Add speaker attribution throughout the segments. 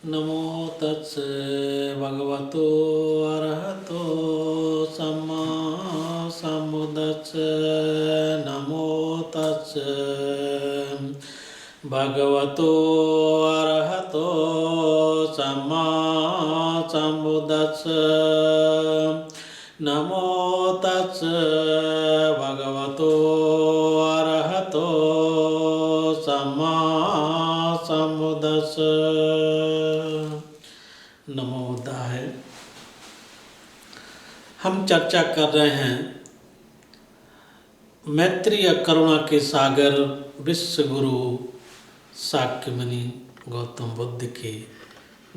Speaker 1: नमो तस् भगवतो अरहतो सम्मा सम्बुद्दस्स। नमो तस् भगवतो अरहतो सम्मा सम्बुद्दस्स। नमो तस् भगवतो अरहतो सम्मा सम्बुद्दस्स। नमो बुद्धाय। हम चर्चा कर रहे हैं मैत्री और करुणा के सागर विश्व गुरु शाक्यमुनि गौतम बुद्ध के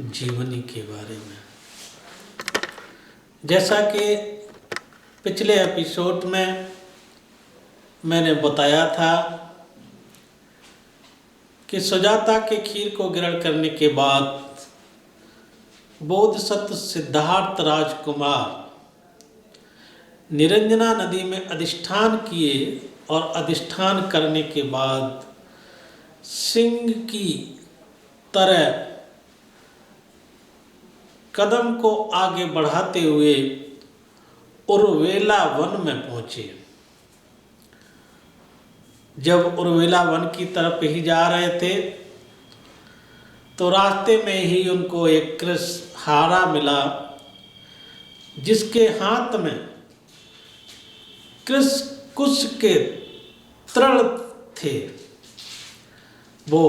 Speaker 1: जीवनी के बारे में। जैसा कि पिछले एपिसोड में मैंने बताया था कि सुजाता के खीर को ग्रहण करने के बाद बोधिसत्व सिद्धार्थ राजकुमार निरंजना नदी में अधिष्ठान किए और अधिष्ठान करने के बाद सिंह की तरह कदम को आगे बढ़ाते हुए उर्वेला वन में पहुंचे। जब उर्वेला वन की तरफ ही जा रहे थे तो रास्ते में ही उनको एक कृषहारा मिला जिसके हाथ में कुश के तृण थे। वो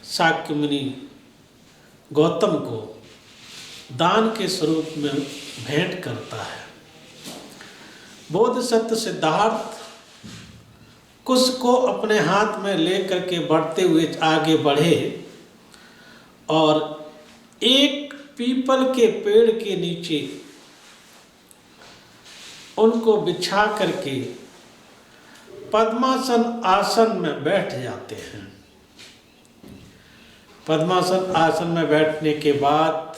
Speaker 1: शाक्यमुनि गौतम को दान के स्वरूप में भेंट करता है। बोधिसत्व सिद्धार्थ कुश को अपने हाथ में लेकर के बढ़ते हुए आगे बढ़े और एक पीपल के पेड़ के नीचे उनको बिछा करके पद्मासन आसन में बैठ जाते हैं। पद्मासन आसन में बैठने के बाद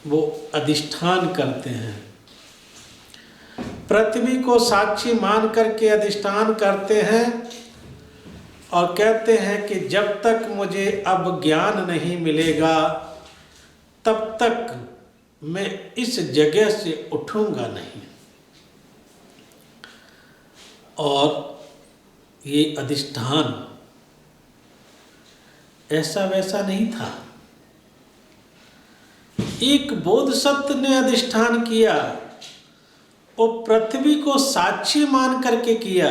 Speaker 1: वो अधिष्ठान करते हैं। पृथ्वी को साक्षी मान करके अधिष्ठान करते हैं और कहते हैं कि जब तक मुझे अब ज्ञान नहीं मिलेगा तब तक मैं इस जगह से उठूंगा नहीं। और ये अधिष्ठान ऐसा वैसा नहीं था। एक बोधिसत्व ने अधिष्ठान किया, वो पृथ्वी को साक्षी मान करके किया।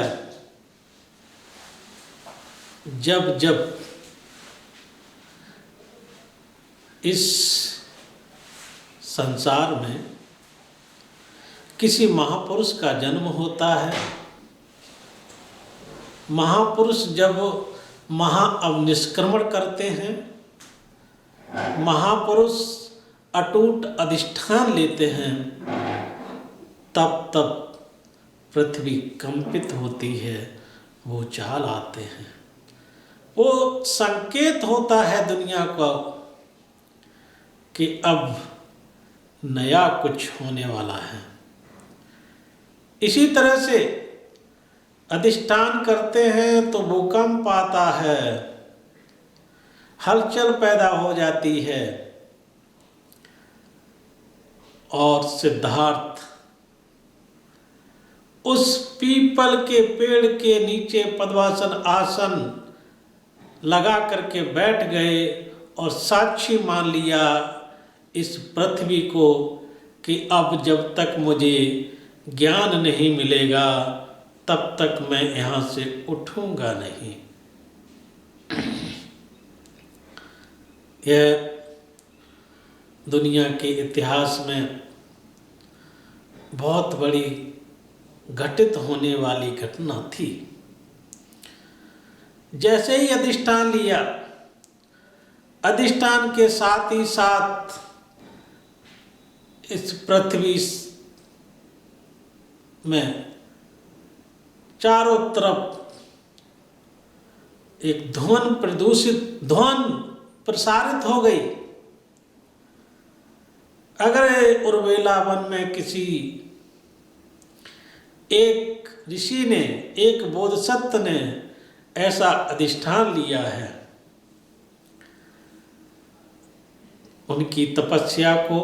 Speaker 1: जब जब इस संसार में किसी महापुरुष का जन्म होता है, महापुरुष जब महाअवनिष्क्रमण करते हैं, महापुरुष अटूट अधिष्ठान लेते हैं, तब तब पृथ्वी कंपित होती है, वो चाल आते हैं। वो संकेत होता है दुनिया को कि अब नया कुछ होने वाला है। इसी तरह से अधिष्ठान करते हैं तो भूकंप आता है, हलचल पैदा हो जाती है। और सिद्धार्थ उस पीपल के पेड़ के नीचे पद्मासन आसन लगा करके बैठ गए और साक्षी मान लिया इस पृथ्वी को कि अब जब तक मुझे ज्ञान नहीं मिलेगा तब तक मैं यहाँ से उठूंगा नहीं। यह दुनिया के इतिहास में बहुत बड़ी घटित होने वाली घटना थी। जैसे ही अधिष्ठान लिया, अधिष्ठान के साथ ही साथ इस पृथ्वी में चारों तरफ एक ध्वन प्रसारित हो गई। अगर उर्वेला वन में किसी एक ऋषि ने, एक बोधिसत्व ने ऐसा अधिष्ठान लिया है उनकी तपस्या को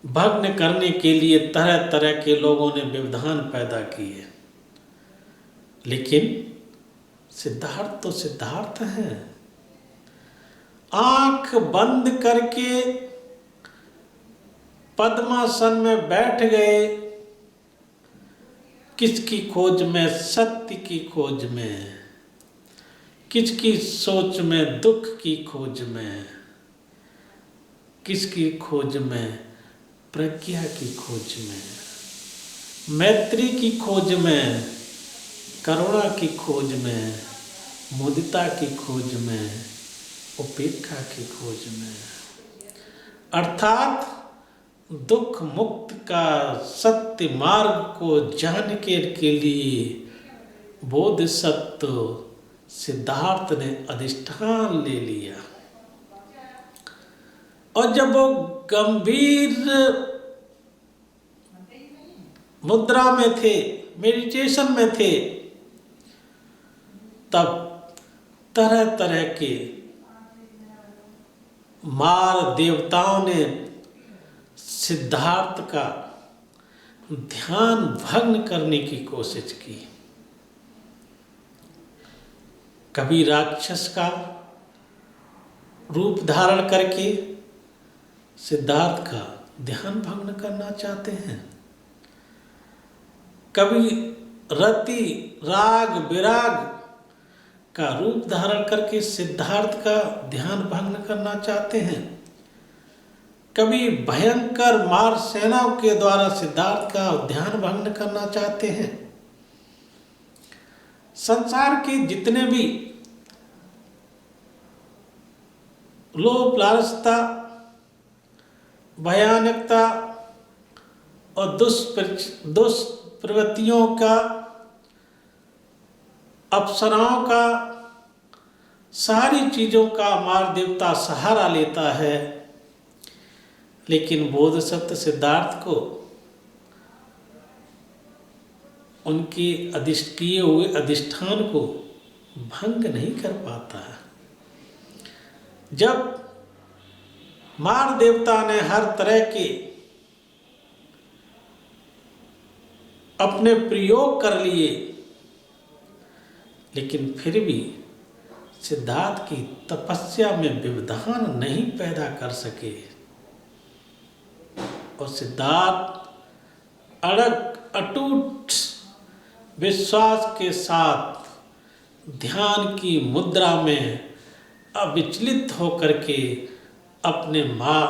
Speaker 1: भग्न करने के लिए तरह तरह के लोगों ने व्यवधान पैदा किए, लेकिन सिद्धार्थ तो सिद्धार्थ हैं। आंख बंद करके पद्मासन में बैठ गए, किसकी खोज में? सत्य की खोज में। किसकी सोच में? दुख की खोज में। किसकी खोज में? प्रज्ञा की खोज में, मैत्री की खोज में, करुणा की खोज में, मुदिता की खोज में, उपेक्षा की खोज में। अर्थात दुख मुक्त का सत्य मार्ग को जानने के लिए बोधिसत्व सिद्धार्थ ने अधिष्ठान ले लिया। और जब वो गंभीर मुद्रा में थे, मेडिटेशन में थे, तब तरह तरह के मार देवताओं ने सिद्धार्थ का ध्यान भंग करने की कोशिश की। कभी राक्षस का रूप धारण करके सिद्धार्थ का ध्यान भंग करना चाहते हैं, कभी रति राग विराग का रूप धारण करके सिद्धार्थ का ध्यान भंग करना चाहते हैं, कभी भयंकर मार सेनाओं के द्वारा सिद्धार्थ का ध्यान भंग करना चाहते हैं। संसार के जितने भी लोभ लालसता, भयानकता और दुष्प्रवृत्तियों का, अप्सराओं का, सारी चीजों का मार देवता सहारा लेता है, लेकिन बोधिसत्व सिद्धार्थ को उनके किए हुए अधिष्ठान को भंग नहीं कर पाता है। जब मार देवता ने हर तरह के अपने प्रयोग कर लिए, लेकिन फिर भी सिद्धार्थ की तपस्या में व्यवधान नहीं पैदा कर सके, और सिद्धार्थ अटूट विश्वास के साथ ध्यान की मुद्रा में अविचलित होकर के अपने मां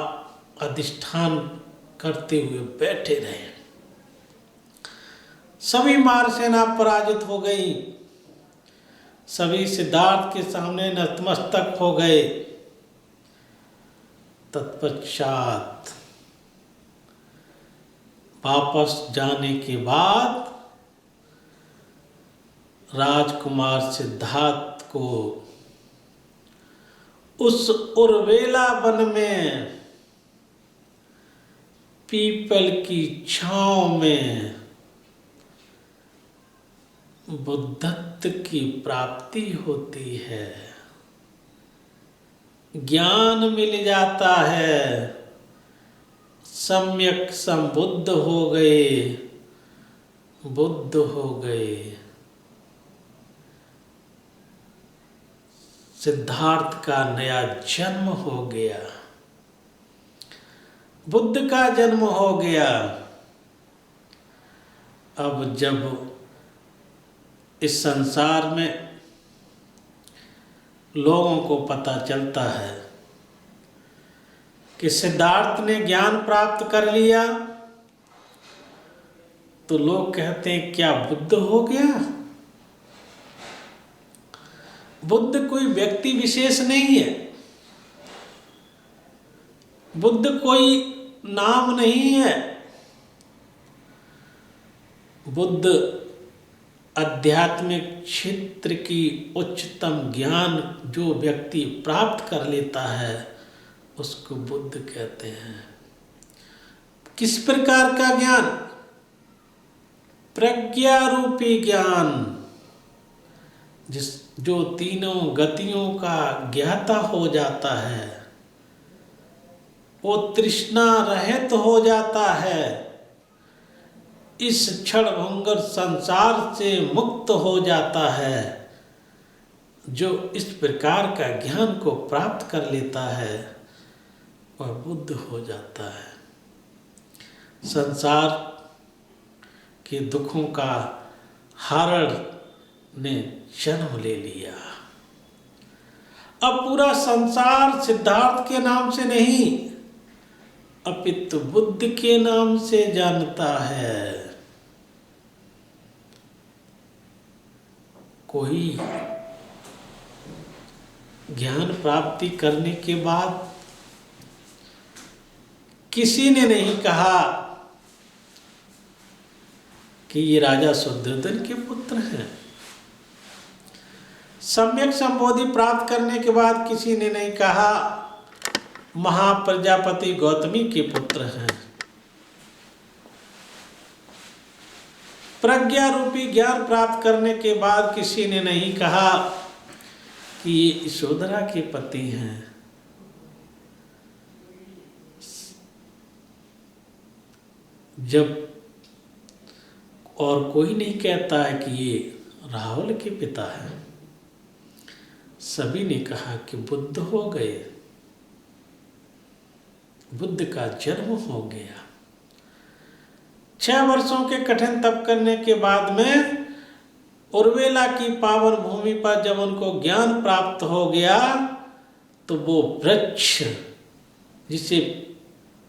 Speaker 1: अधिष्ठान करते हुए बैठे रहे। सभी मार सेना पराजित हो गई, सभी सिद्धार्थ के सामने नतमस्तक हो गए। तत्पश्चात वापस जाने के बाद राजकुमार सिद्धार्थ को उस उर्वेला वन में पीपल की छांव में बुद्धत्व की प्राप्ति होती है, ज्ञान मिल जाता है, सम्यक संबुद्ध हो गए, बुद्ध हो गए। सिद्धार्थ का नया जन्म हो गया, बुद्ध का जन्म हो गया। अब जब इस संसार में लोगों को पता चलता है कि सिद्धार्थ ने ज्ञान प्राप्त कर लिया, तो लोग कहते हैं क्या बुद्ध हो गया? बुद्ध कोई व्यक्ति विशेष नहीं है, बुद्ध कोई नाम नहीं है। बुद्ध आध्यात्मिक क्षेत्र की उच्चतम ज्ञान जो व्यक्ति प्राप्त कर लेता है उसको बुद्ध कहते हैं। किस प्रकार का ज्ञान? प्रज्ञा रूपी ज्ञान, जो तीनों गतियों का ज्ञाता हो जाता है, वो तृष्णा रहित हो जाता है, इस क्षणभंगुर संसार से मुक्त हो जाता है। जो इस प्रकार का ज्ञान को प्राप्त कर लेता है वह बुद्ध हो जाता है। संसार के दुखों का हरण ने जन्म ले लिया। अब पूरा संसार सिद्धार्थ के नाम से नहीं अपितु बुद्ध के नाम से जानता है। कोई ज्ञान प्राप्ति करने के बाद किसी ने नहीं कहा कि ये राजा शुद्धोधन के पुत्र हैं। सम्यक संबोधि प्राप्त करने के बाद किसी ने नहीं कहा महाप्रजापति गौतमी के पुत्र हैं। प्रज्ञा रूपी ज्ञान प्राप्त करने के बाद किसी ने नहीं कहा कि ये यशोधरा के पति हैं। जब और कोई नहीं कहता है कि ये राहुल के पिता हैं, सभी ने कहा कि बुद्ध हो गए, बुद्ध का जन्म हो गया। 6 वर्षों के कठिन तप करने के बाद में उर्वेला की पावन भूमि पर जब उनको ज्ञान प्राप्त हो गया तो वो वृक्ष, जिसे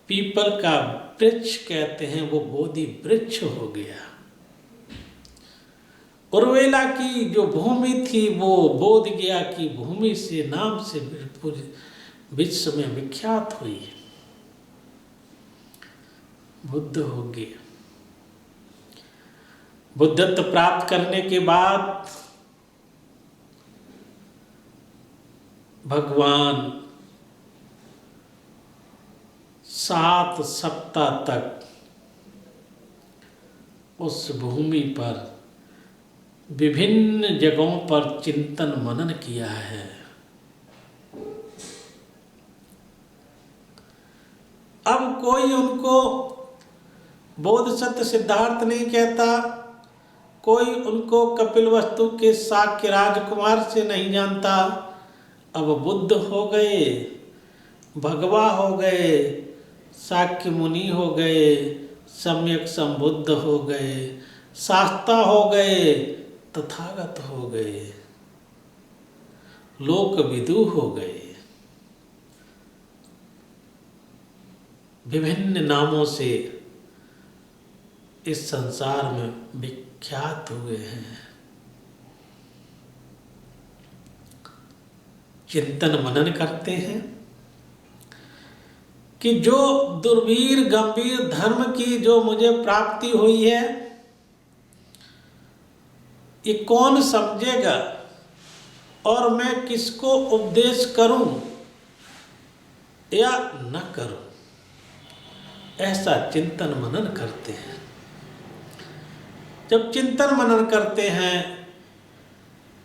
Speaker 1: पीपल का वृक्ष कहते हैं, वो बोधि वृक्ष हो गया। उर्वेला की जो भूमि थी वो बोध गया की भूमि से नाम से विश्व में विख्यात हुई। बुद्ध हो गया। बुद्धत्व प्राप्त करने के बाद भगवान 7 सप्ताह तक उस भूमि पर विभिन्न जगहों पर चिंतन मनन किया है। अब कोई उनको बोधसत्व सिद्धार्थ नहीं कहता, कोई उनको कपिलवस्तु के शाक्य राजकुमार से नहीं जानता। अब बुद्ध हो गए, भगवा हो गए, शाक्य मुनि हो गए, सम्यक संबुद्ध हो गए, शास्ता हो गए, तथागत हो गए, लोकविदु हो गए, विभिन्न नामों से इस संसार में विख्यात हुए हैं। चिंतन मनन करते हैं कि जो दुर्वीर गंभीर धर्म की जो मुझे प्राप्ति हुई है, ये कौन समझेगा और मैं किसको उपदेश करूं या न करूं, ऐसा चिंतन मनन करते हैं। जब चिंतन मनन करते हैं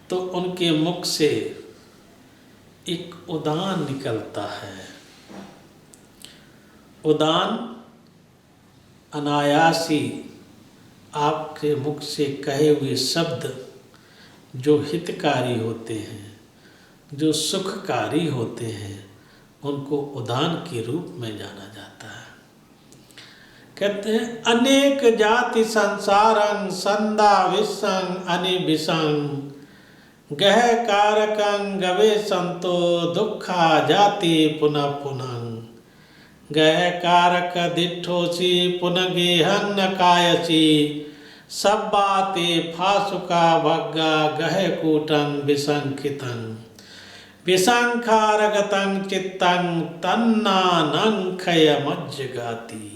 Speaker 1: तो उनके मुख से एक उदान निकलता है। उदान अनायासी आपके मुख से कहे हुए शब्द जो हितकारी होते हैं, जो सुखकारी होते हैं, उनको उदान के रूप में जाना जाता है। कहते हैं अनेक जाति संसारं संदा विसंग अनिबिसंग गह कारकं गवे संतो दुखा जाति पुनः पुनः गह कारक दिठोसी पुनः गेहं न कायसी सब्बाते फासुका भग्गा गह कूटं विसंखितं विसंखारगतं चित्तं तन्नानं खयमज्जगाति।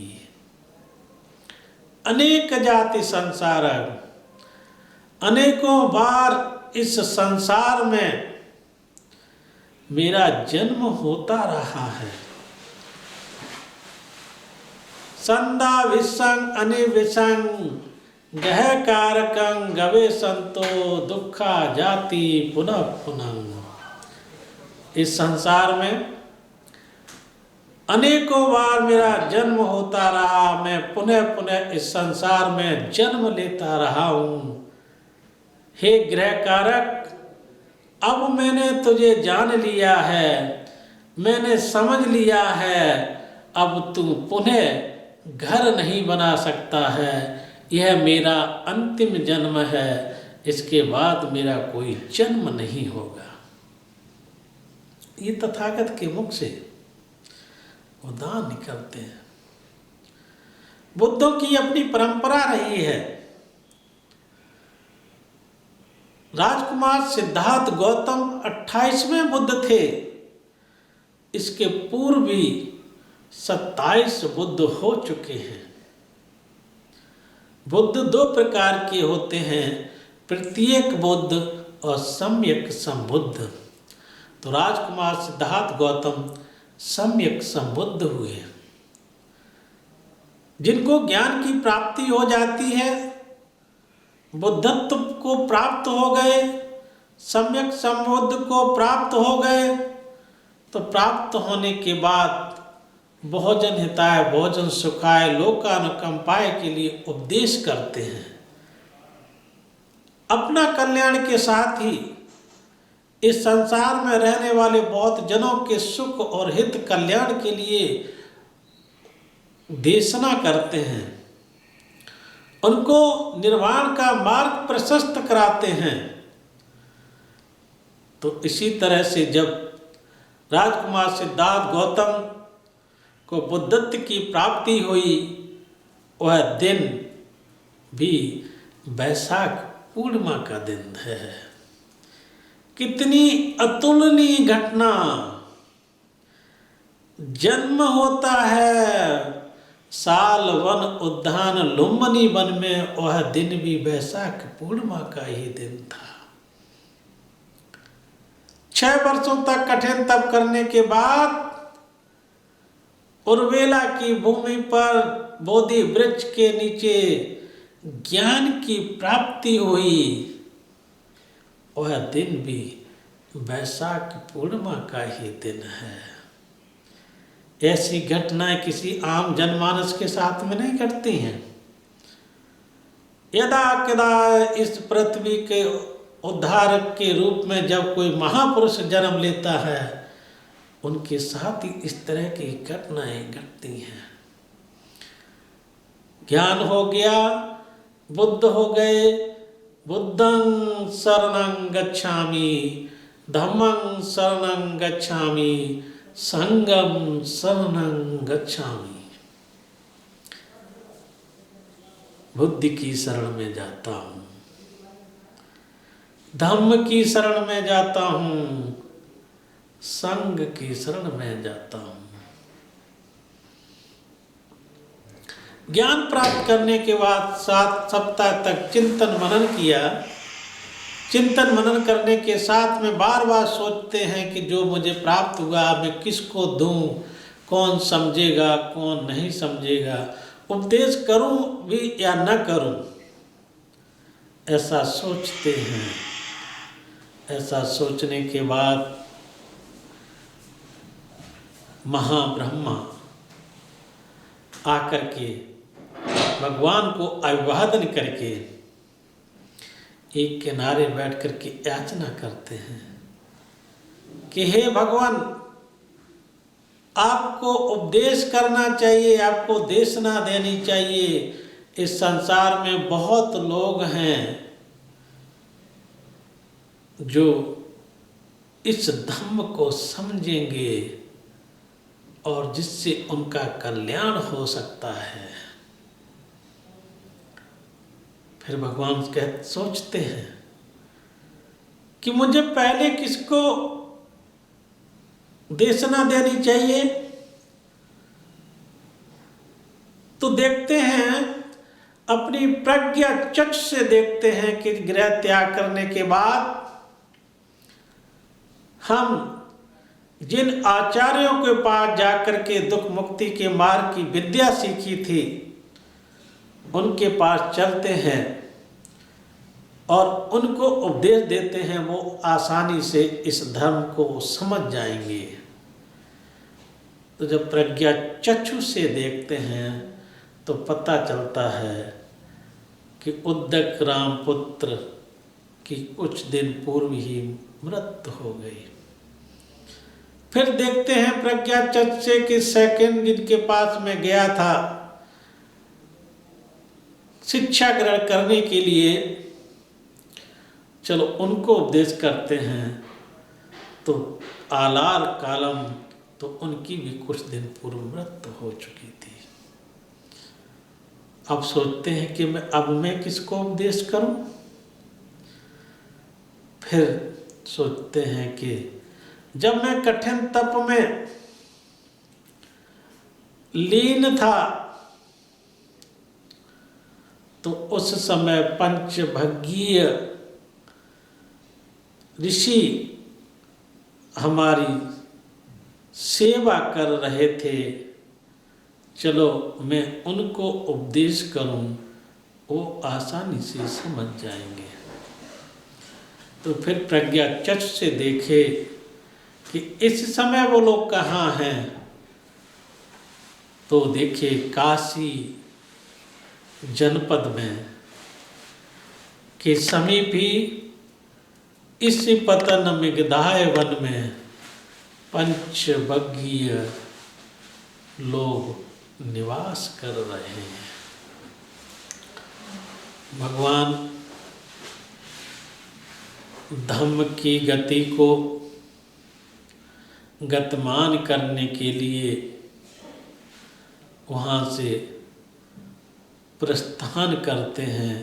Speaker 1: अनेक जाति संसार, अनेकों बार इस संसार में मेरा जन्म होता रहा है। संदा विसंग अनिविसंग गह कारकं गवे संतो दुखा जाति पुनः पुनः। इस संसार में अनेकों बार मेरा जन्म होता रहा, मैं पुनः पुनः इस संसार में जन्म लेता रहा हूँ। हे ग्रह कारक, अब मैंने तुझे जान लिया है, मैंने समझ लिया है, अब तू पुनः घर नहीं बना सकता है। यह मेरा अंतिम जन्म है, इसके बाद मेरा कोई जन्म नहीं होगा। ये तथागत के मुख से उदान निकलते हैं। बुद्धों की अपनी परंपरा रही है। राजकुमार सिद्धार्थ गौतम 28वें बुद्ध थे। इसके पूर्व भी 27 बुद्ध हो चुके हैं। बुद्ध दो प्रकार के होते हैं, प्रत्येक बुद्ध और सम्यक संबुद्ध। तो राजकुमार सिद्धार्थ गौतम सम्यक संबुद्ध हुए, जिनको ज्ञान की प्राप्ति हो जाती है, बुद्धत्व को प्राप्त हो गए, सम्यक संबुद्ध को प्राप्त हो गए। तो प्राप्त होने के बाद भोजन हिताय भोजन सुखाय लोकानुकंपाय के लिए उपदेश करते हैं। अपना कल्याण के साथ ही इस संसार में रहने वाले बहुत जनों के सुख और हित कल्याण के लिए देशना करते हैं, उनको निर्वाण का मार्ग प्रशस्त कराते हैं। तो इसी तरह से जब राजकुमार सिद्धार्थ गौतम को बुद्धत्व की प्राप्ति हुई, वह दिन भी वैशाख पूर्णिमा का दिन है। कितनी अतुलनीय घटना। जन्म होता है साल वन उद्यान लुम्बिनी वन में, वह दिन भी वैशाख पूर्णिमा का ही दिन था। 6 वर्षों तक कठिन तप करने के बाद उर्वेला की भूमि पर बोधि वृक्ष के नीचे ज्ञान की प्राप्ति हुई, वह दिन भी वैशाख पूर्णिमा का ही दिन है। ऐसी घटनाएं किसी आम जनमानस के साथ में नहीं घटती हैं। यदा कदा इस पृथ्वी के उद्धारक के रूप में जब कोई महापुरुष जन्म लेता है, उनके साथ ही इस तरह की घटनाएं घटती हैं। ज्ञान हो गया, बुद्ध हो गए, बुद्धं शरणं गच्छामि, धम्मं शरणं गच्छामि, संघं शरणं गच्छामि। बुद्धि की शरण में जाता हूँ, धम्म की शरण में जाता हूँ, संघ की शरण में जाता हूँ। ज्ञान प्राप्त करने के बाद 7 सप्ताह तक चिंतन मनन किया। चिंतन मनन करने के साथ में बार बार सोचते हैं कि जो मुझे प्राप्त हुआ मैं किसको दूं, कौन समझेगा कौन नहीं समझेगा, उपदेश करूं भी या न करूं, ऐसा सोचते हैं। ऐसा सोचने के बाद महाब्रह्मा आकर के भगवान को अभिवादन करके एक किनारे बैठ करके याचना करते हैं कि हे भगवान, आपको उपदेश करना चाहिए, आपको देशना देनी चाहिए। इस संसार में बहुत लोग हैं जो इस धम्म को समझेंगे और जिससे उनका कल्याण हो सकता है। फिर भगवान सोचते हैं कि मुझे पहले किसको देशना देनी चाहिए। तो देखते हैं, अपनी प्रज्ञा चक्षु से देखते हैं कि गृह त्याग करने के बाद हम जिन आचार्यों के पास जाकर के दुख मुक्ति के मार्ग की विद्या सीखी थी, उनके पास चलते हैं और उनको उपदेश देते हैं, वो आसानी से इस धर्म को समझ जाएंगे। तो जब प्रज्ञा चक्षु से देखते हैं तो पता चलता है कि उद्दक राम पुत्र की कुछ दिन पूर्व ही मृत्यु हो गई। फिर देखते हैं प्रज्ञा चक्षु से कि सेकंड जिनके पास में गया था शिक्षा ग्रहण करने के लिए, चलो उनको उपदेश करते हैं, तो आलार कालम तो उनकी भी कुछ दिन पूर्व मृत्यु हो चुकी थी। अब सोचते हैं कि मैं किसको उपदेश करूं। फिर सोचते हैं कि जब मैं कठिन तप में लीन था तो उस समय पंचभगीय ऋषि हमारी सेवा कर रहे थे, चलो मैं उनको उपदेश करूं, वो आसानी से समझ जाएंगे। तो फिर प्रज्ञा चक्षु से देखे कि इस समय वो लोग कहाँ हैं, तो देखे काशी जनपद में के समीप ही इसी पतन मिगधाय वन में पंचभगीय लोग निवास कर रहे हैं। भगवान धम्म की गति को गतिमान करने के लिए वहाँ से प्रस्थान करते हैं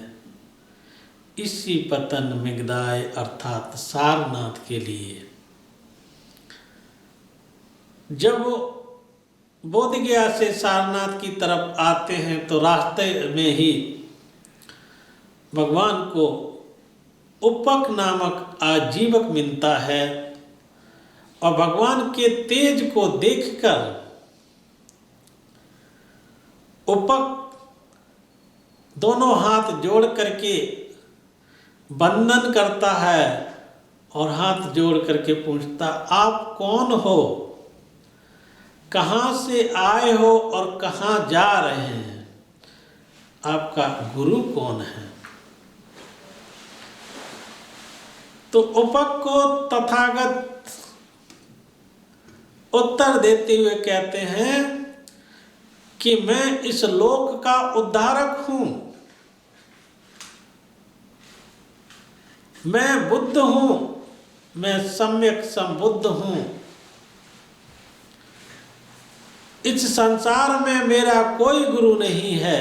Speaker 1: इसी पतन मिगधाय अर्थात सारनाथ के लिए। जब वो बोधगया से सारनाथ की तरफ आते हैं तो रास्ते में ही भगवान को उपक नामक आजीवक मिलता है और भगवान के तेज को देखकर उपक दोनों हाथ जोड़ करके वंदन करता है और हाथ जोड़ करके पूछता, आप कौन हो, कहाँ से आए हो और कहाँ जा रहे हैं, आपका गुरु कौन है। तो उपक को तथागत उत्तर देते हुए कहते हैं कि मैं इस लोक का उद्धारक हूं, मैं बुद्ध हूं, मैं सम्यक संबुद्ध हूं, इस संसार में मेरा कोई गुरु नहीं है,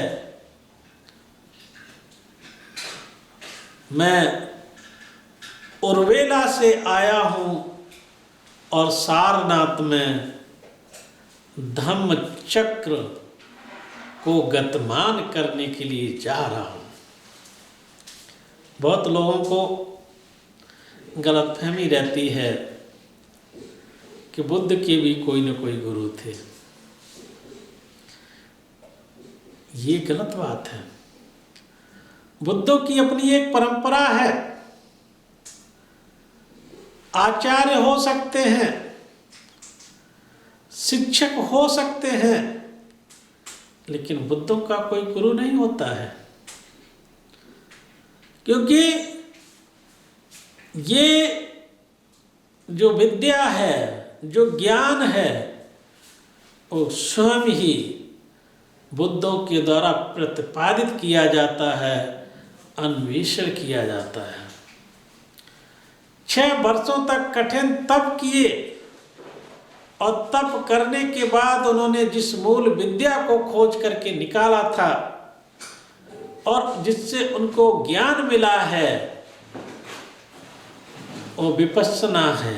Speaker 1: मैं उर्वेला से आया हूं और सारनाथ में धम्म चक्र को गतिमान करने के लिए जा रहा हूं। बहुत लोगों को गलतफहमी रहती है कि बुद्ध के भी कोई न कोई गुरु थे। ये गलत बात है। बुद्धों की अपनी एक परंपरा है, आचार्य हो सकते हैं, शिक्षक हो सकते हैं, लेकिन बुद्धों का कोई गुरु नहीं होता है, क्योंकि ये जो विद्या है, जो ज्ञान है, वो स्वयं ही बुद्धों के द्वारा प्रतिपादित किया जाता है, अन्वेषण किया जाता है। 6 वर्षों तक कठिन तप किए और तप करने के बाद उन्होंने जिस मूल विद्या को खोज करके निकाला था और जिससे उनको ज्ञान मिला है, वो विपश्यना है,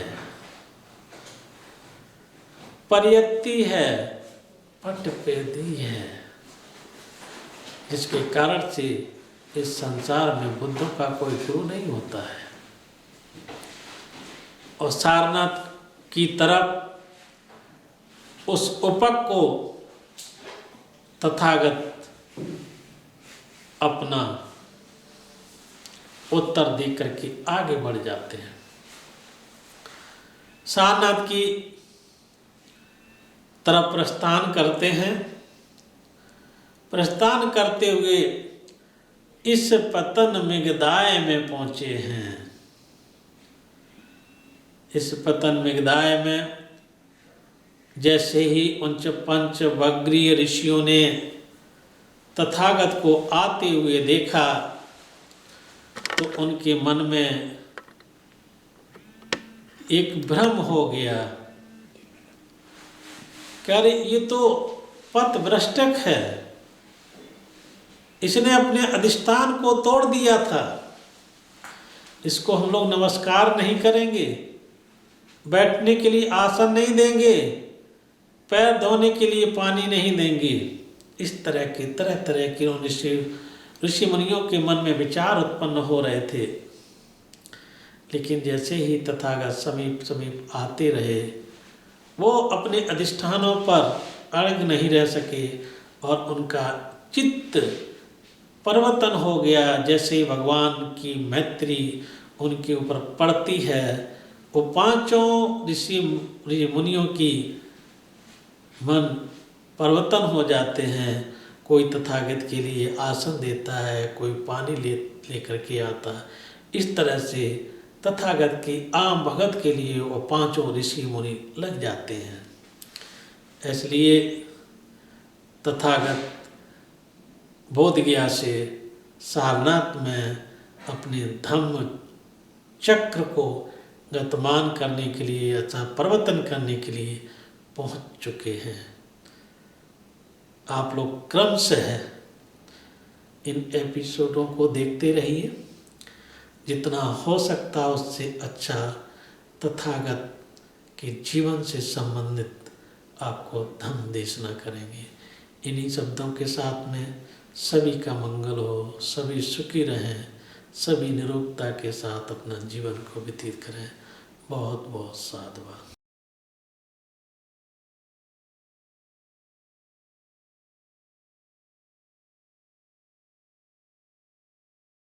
Speaker 1: परियत्ति है, पटपेदी है, जिसके कारण से इस संसार में बुद्धों का कोई गुरु नहीं होता है। और सारनाथ की तरफ उस उपक को तथागत अपना उत्तर दे करके आगे बढ़ जाते हैं। सारनाथ की तरफ प्रस्थान करते हैं। प्रस्थान करते हुए इस पतन मृगदाय में पहुंचे हैं। इस पतन मृगदाय में जैसे ही उन पंच वग्रीय ऋषियों ने तथागत को आते हुए देखा तो उनके मन में एक भ्रम हो गया। क्या रे, ये तो पथभ्रष्टक है, इसने अपने अधिष्ठान को तोड़ दिया था, इसको हम लोग नमस्कार नहीं करेंगे, बैठने के लिए आसन नहीं देंगे, पैर धोने के लिए पानी नहीं देंगे। इस तरह के तरह तरह के ऋषि मुनियों के मन में विचार उत्पन्न हो रहे थे। लेकिन जैसे ही तथागत समीप समीप आते रहे, वो अपने अधिष्ठानों पर अड़ग नहीं रह सके और उनका चित्त परिवर्तन हो गया। जैसे ही भगवान की मैत्री उनके ऊपर पड़ती है, वो पांचों ऋषि मुनियों की मन परिवर्तन हो जाते हैं। कोई तथागत के लिए आसन देता है, कोई पानी लेकर के आता है। इस तरह से तथागत की आम भगत के लिए वो पांचों ऋषि मुनि लग जाते हैं। इसलिए तथागत बोधगया से सारनाथ में अपने धम्म चक्र को गतिमान करने के लिए अथवा परिवर्तन करने के लिए पहुंच चुके हैं। आप लोग क्रमशः इन एपिसोडों को देखते रहिए। जितना हो सकता उससे अच्छा तथागत के जीवन से संबंधित आपको धम्म देशना करेंगे। इन्हीं शब्दों के साथ में सभी का मंगल हो, सभी सुखी रहें, सभी निरोगता के साथ अपना जीवन को व्यतीत करें। बहुत बहुत साधुवाद।